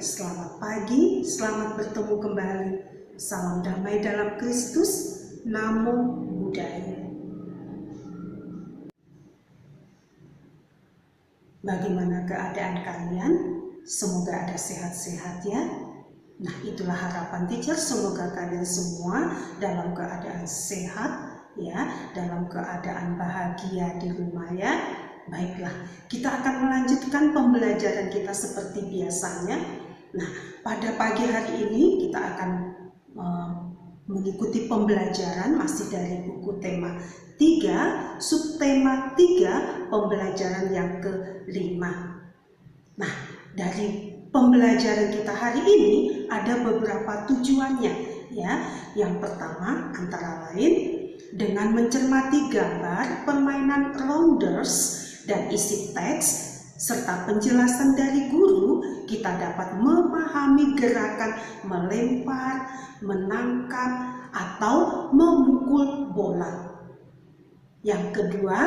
selamat pagi, selamat bertemu kembali. Salam damai dalam Kristus, Namo Buddhaya. Bagaimana keadaan kalian? Semoga ada sehat-sehat ya. Nah, itulah harapan teacher, semoga kalian semua dalam keadaan sehat ya, dalam keadaan bahagia di rumah ya. Baiklah, kita akan melanjutkan pembelajaran kita seperti biasanya. Nah, pada pagi hari ini kita akan mengikuti pembelajaran masih dari buku tema 3, subtema 3, pembelajaran yang ke-5. Nah, dari pembelajaran kita hari ini ada beberapa tujuannya ya. Yang pertama antara lain dengan mencermati gambar, permainan rounders dan isi teks serta penjelasan dari guru, kita dapat memahami gerakan melempar, menangkap, atau memukul bola. Yang kedua,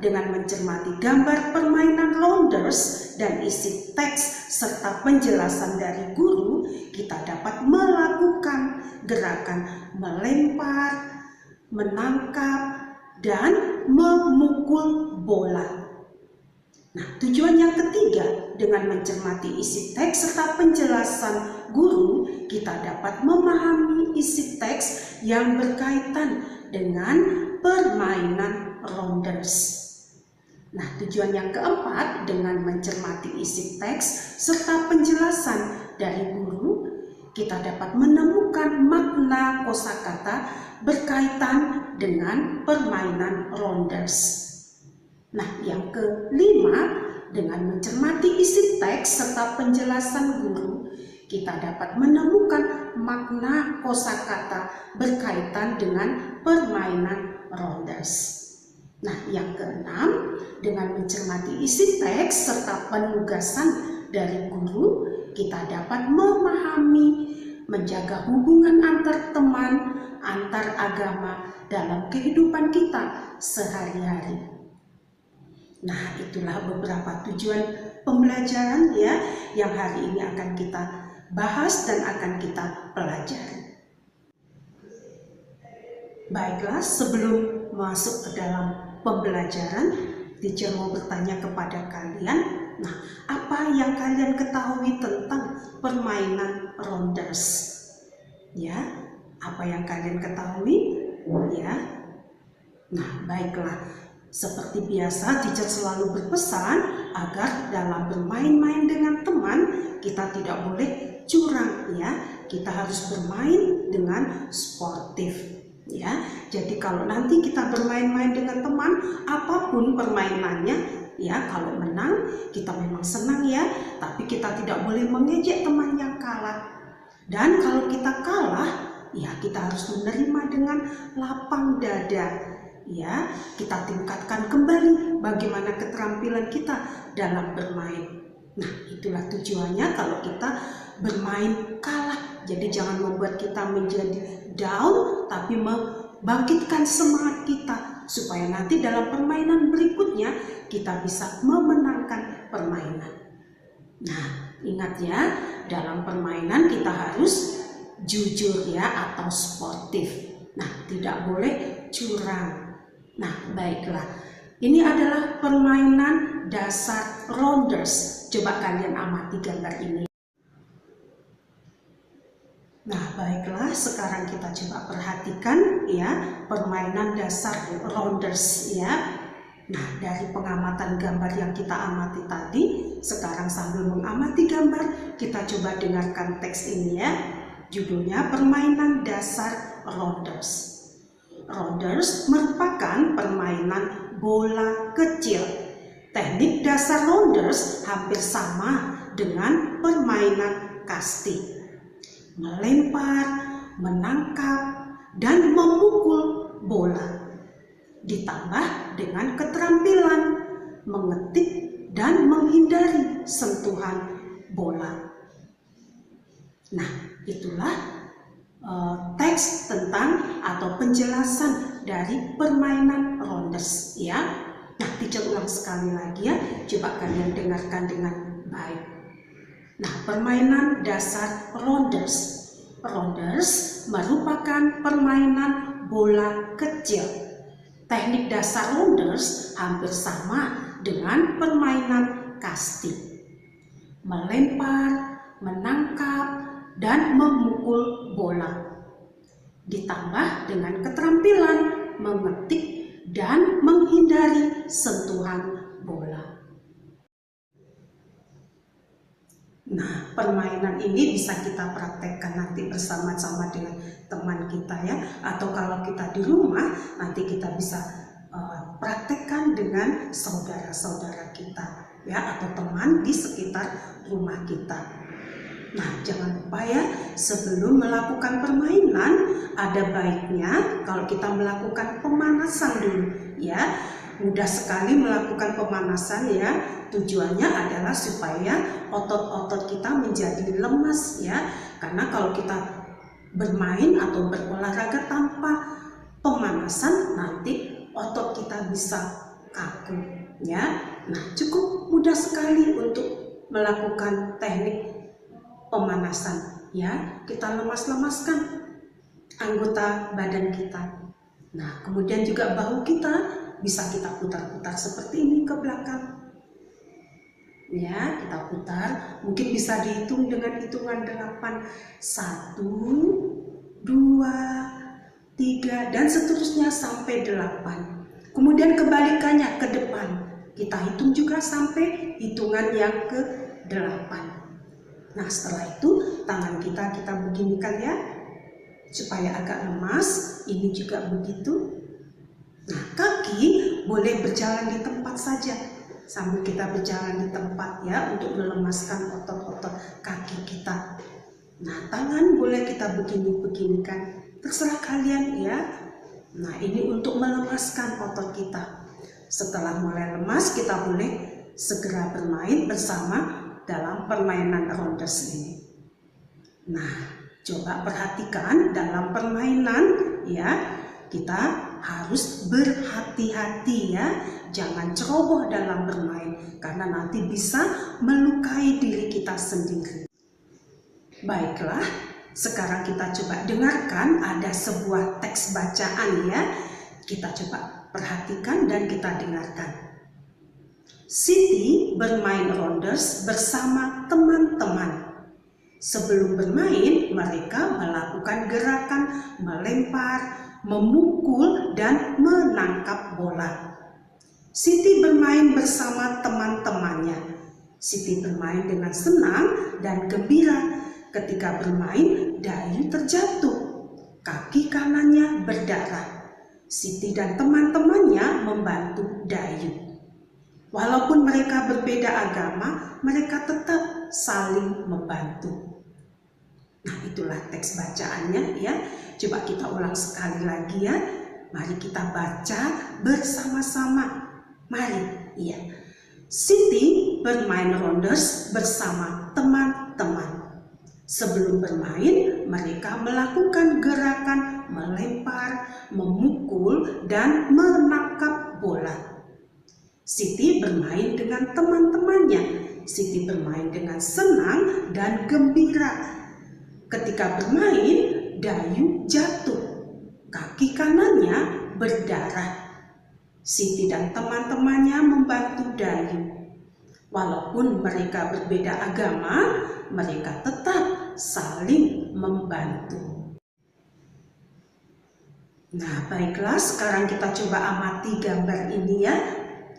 dengan mencermati gambar permainan rounders dan isi teks serta penjelasan dari guru, kita dapat melakukan gerakan melempar, menangkap, dan memukul bola. Nah, tujuan yang ketiga, dengan mencermati isi teks serta penjelasan guru, kita dapat memahami isi teks yang berkaitan dengan permainan rounders. Nah, tujuan yang keempat, dengan mencermati isi teks serta penjelasan dari guru, kita dapat menemukan makna kosakata berkaitan dengan permainan rounders. Nah, yang kelima, dengan mencermati isi teks serta penjelasan guru, kita dapat menemukan makna kosakata berkaitan dengan permainan rounders. Nah, yang keenam, dengan mencermati isi teks serta penugasan dari guru, kita dapat memahami, menjaga hubungan antar teman, antar agama dalam kehidupan kita sehari-hari. Nah, itulah beberapa tujuan pembelajaran ya yang hari ini akan kita bahas dan akan kita pelajari. Baiklah, sebelum masuk ke dalam pembelajaran, teacher mau bertanya kepada kalian. Nah, apa yang kalian ketahui tentang permainan rounders? Ya, apa yang kalian ketahui? Ya. Nah, baiklah. Seperti biasa, teacher selalu berpesan agar dalam bermain-main dengan teman, kita tidak boleh curang ya. Kita harus bermain dengan sportif ya. Jadi kalau nanti kita bermain-main dengan teman, apapun permainannya ya, kalau menang kita memang senang ya, tapi kita tidak boleh mengejek teman yang kalah. Dan kalau kita kalah, ya kita harus menerima dengan lapang dada. Ya, kita tingkatkan kembali bagaimana keterampilan kita dalam bermain. Nah, itulah tujuannya kalau kita bermain kalah. Jadi jangan membuat kita menjadi down, tapi membangkitkan semangat kita supaya nanti dalam permainan berikutnya kita bisa memenangkan permainan. Nah, ingat ya, dalam permainan kita harus jujur ya atau sportif. Nah, tidak boleh curang. Nah, baiklah. Ini adalah permainan dasar rounders. Coba kalian amati gambar ini. Nah, baiklah. Sekarang kita coba perhatikan ya permainan dasar rounders ya. Nah, dari pengamatan gambar yang kita amati tadi, sekarang sambil mengamati gambar, kita coba dengarkan teks ini ya. Judulnya permainan dasar rounders. Rounders merupakan permainan bola kecil. Teknik dasar rounders hampir sama dengan permainan kasti. Melempar, menangkap, dan memukul bola. Ditambah dengan keterampilan mengetik dan menghindari sentuhan bola. Nah, itulah teks tentang atau penjelasan dari permainan rounders ya. Nah, teacher ulang sekali lagi ya. Coba kalian dengarkan dengan baik. Nah, permainan dasar rounders. Rounders merupakan permainan bola kecil. Teknik dasar rounders hampir sama dengan permainan casting. Melempar, menangkap, dan memukul bola. Ditambah dengan keterampilan mengetik dan menghindari sentuhan bola. Nah, permainan ini bisa kita praktekkan nanti bersama-sama dengan teman kita ya. Atau kalau kita di rumah, nanti kita bisa praktekkan dengan saudara-saudara kita ya, atau teman di sekitar rumah kita. Nah, jangan lupa ya, sebelum melakukan permainan, ada baiknya kalau kita melakukan pemanasan dulu ya. Mudah sekali melakukan pemanasan ya. Tujuannya adalah supaya otot-otot kita menjadi lemas ya. Karena kalau kita bermain atau berolahraga tanpa pemanasan, nanti otot kita bisa kaku ya. Nah, cukup mudah sekali untuk melakukan teknik pemanasan ya. Kita lemas-lemaskan anggota badan kita. Nah, kemudian juga bahu kita bisa kita putar-putar seperti ini ke belakang. Ya, kita putar. Mungkin bisa dihitung dengan hitungan 8. 1, 2, 3, dan seterusnya sampai 8. Kemudian kebalikannya ke depan. Kita hitung juga sampai hitungan yang ke 8. Nah, setelah itu tangan kita beginikan ya, supaya agak lemas. Ini juga begitu. Nah, kaki boleh berjalan di tempat saja sambil kita berjalan di tempat ya, untuk melemaskan otot-otot kaki kita. Nah, tangan boleh kita begini-beginikan, terserah kalian ya. Nah, ini untuk melemaskan otot kita. Setelah mulai lemas, kita boleh segera bermain bersama dalam permainan rounders ini. Nah, coba perhatikan dalam permainan ya, kita harus berhati-hati ya, jangan ceroboh dalam bermain karena nanti bisa melukai diri kita sendiri. Baiklah, sekarang kita coba dengarkan, ada sebuah teks bacaan ya. Kita coba perhatikan dan kita dengarkan. Siti bermain rounders bersama teman-teman. Sebelum bermain, mereka melakukan gerakan melempar, memukul, dan menangkap bola. Siti bermain bersama teman-temannya. Siti bermain dengan senang dan gembira. Ketika bermain, Dayu terjatuh. Kaki kanannya berdarah. Siti dan teman-temannya membantu Dayu. Walaupun mereka berbeda agama, mereka tetap saling membantu. Nah, itulah teks bacaannya ya. Coba kita ulang sekali lagi ya. Mari kita baca bersama-sama. Mari, iya. Siti bermain rounders bersama teman-teman. Sebelum bermain, mereka melakukan gerakan melempar, memukul, dan menangkap bola. Siti bermain dengan teman-temannya. Siti bermain dengan senang dan gembira. Ketika bermain, Dayu jatuh. Kaki kanannya berdarah. Siti dan teman-temannya membantu Dayu. Walaupun mereka berbeda agama, mereka tetap saling membantu. Nah, baiklah, sekarang kita coba amati gambar ini ya.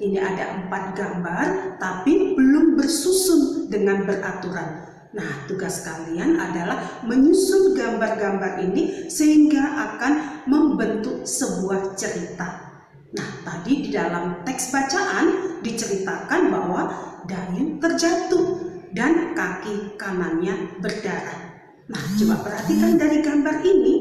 Ini ada 4 gambar, tapi belum bersusun dengan beraturan. Nah, tugas kalian adalah menyusun gambar-gambar ini sehingga akan membentuk sebuah cerita. Nah, tadi di dalam teks bacaan diceritakan bahwa Dayu terjatuh dan kaki kanannya berdarah. Nah, coba perhatikan dari gambar ini.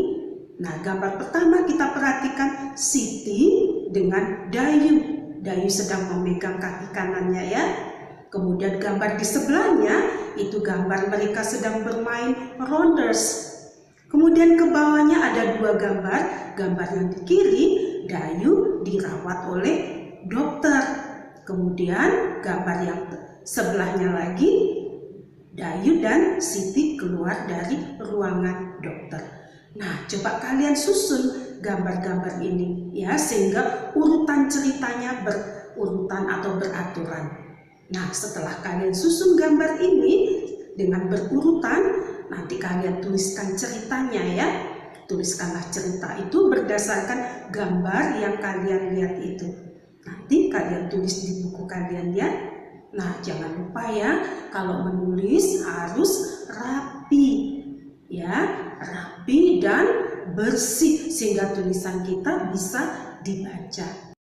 Nah, gambar pertama kita perhatikan Siti dengan Dayu. Dayu sedang memegang kaki kanannya ya. Kemudian gambar di sebelahnya itu gambar mereka sedang bermain rounders. Kemudian ke bawahnya ada 2 gambar. Gambar yang di kiri, Dayu dirawat oleh dokter. Kemudian gambar yang sebelahnya lagi, Dayu dan Siti keluar dari ruangan dokter. Nah, coba kalian susun gambar-gambar ini ya, sehingga urutan ceritanya berurutan atau beraturan. Nah, setelah kalian susun gambar ini dengan berurutan, nanti kalian tuliskan ceritanya ya. Tuliskanlah cerita itu berdasarkan gambar yang kalian lihat itu. Nanti kalian tulis di buku kalian ya. Nah, jangan lupa ya, kalau menulis harus rapi ya, rapi dan bersih sehingga tulisan kita bisa dibaca.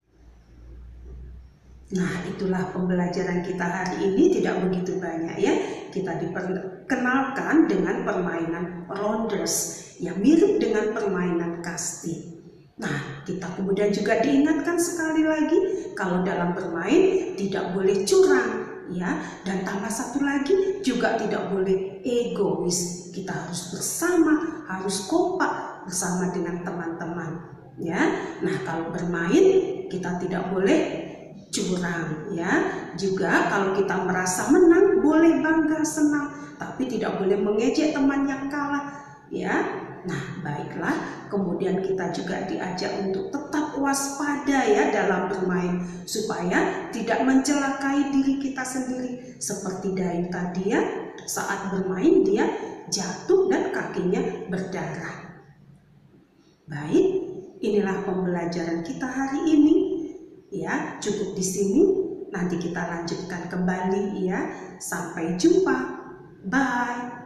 Nah, itulah pembelajaran kita hari ini, tidak begitu banyak ya. Kita diperkenalkan dengan permainan rounders yang mirip dengan permainan kasti. Nah, kita kemudian juga diingatkan sekali lagi kalau dalam bermain tidak boleh curang ya, dan tambah satu lagi juga tidak boleh egois. Kita harus bersama, harus kompak bersama dengan teman-teman ya. Nah, kalau bermain kita tidak boleh curang ya. Juga kalau kita merasa menang boleh bangga senang, tapi tidak boleh mengejek teman yang kalah ya. Nah, baiklah, kemudian kita juga diajak untuk tetap waspada ya dalam bermain supaya tidak mencelakai diri kita sendiri. Seperti Dayu tadi ya, saat bermain dia jatuh dan kakinya berdarah. Baik, inilah pembelajaran kita hari ini. Ya, cukup di sini. Nanti kita lanjutkan kembali ya. Sampai jumpa. Bye.